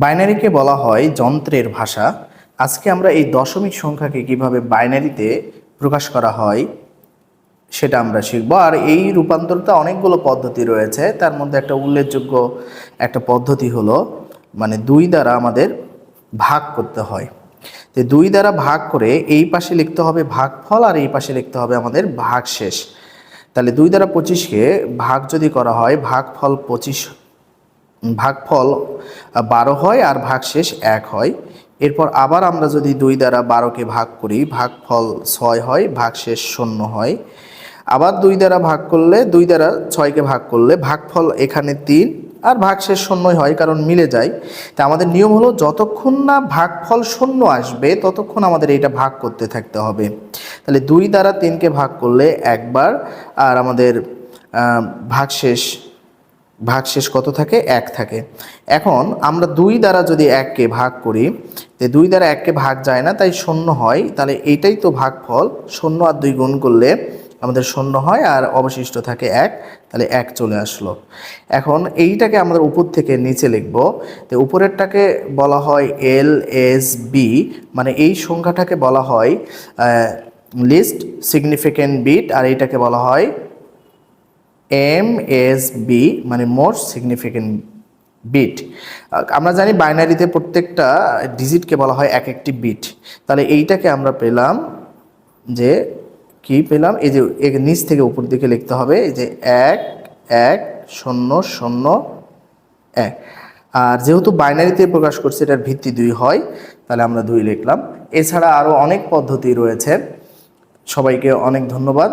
বাইনারিকে বলা হয় যন্ত্রের ভাষা। আজকে আমরা এই দশমিক সংখ্যাকে কিভাবে বাইনারিতে প্রকাশ করা হয় সেটা আমরা শিখব। আর এই রূপান্তরটা অনেকগুলো পদ্ধতি রয়েছে, তার মধ্যে একটা উল্লেখযোগ্য একটা পদ্ধতি হলো দুই দ্বারা আমাদের ভাগ করতে হয়। তো দুই দ্বারা ভাগ করে এই পাশে লিখতে হবে ভাগফল আর এই পাশে লিখতে হবে আমাদের ভাগশেষ। তাহলে 2 দ্বারা 25-কে ভাগ যদি করা হয় ভাগফল 25, ভাগফল 12 হয় আর ভাগশেষ 1 হয়। এরপর আবার আমরা যদি 2 দ্বারা 12-কে ভাগ করি ভাগফল 6 হয়, ভাগশেষ 0 হয়। আবার 2 দ্বারা ভাগ করলে 2 দ্বারা 6-কে ভাগ করলে ভাগফল এখানে 3 আর ভাগশেষ 0 হয়, কারণ মিলে যায়। তা আমাদের নিয়ম হলো যতক্ষণ না ভাগফল 0 আসবে ততক্ষণ আমাদের এইটা ভাগ করতে থাকতে হবে। তাহলে 2 দ্বারা 3-কে ভাগ করলে একবার, আর আমাদের ভাগশেষ কত থাকে? 1 থাকে। এখন আমরা 2 দ্বারা যদি 1-কে ভাগ করি, তো 2 দ্বারা 1-কে ভাগ যায় না, তাই 0 হয়। তাহলে এইটাই তো ভাগফল, 0 আর 2 গুণ করলে আমাদের 0 হয় আর অবশিষ্ট থাকে 1, তাহলে 1 চলে আসলো। এখন এইটাকে আমরা উপর থেকে নিচে লিখব। তো উপরেরটাকে বলা হয় LSB, এই সংখ্যাটাকে বলা হয় লিস্ট সিগনিফিক্যান্ট বিট, আর এইটাকে বলা হয় MSB, মোস্ট সিগনিফিক্যান্ট বিট। আমরা জানি বাইনারিতে প্রত্যেকটা ডিজিটকে বলা হয় এক একটি বিট। তাহলে এইটাকে আমরা পেলাম যে কি পেলাম, এই যে নিচ থেকে উপর দিকে লিখতে হবে, এই যে 1 1 0 0 1। আর যেহেতু বাইনারিতে প্রকাশ করছে এটার ভিত্তি 2 হয়, তাহলে আমরা 2 লিখলাম। এছাড়া আরও অনেক পদ্ধতি রয়েছে। সবাইকে অনেক ধন্যবাদ।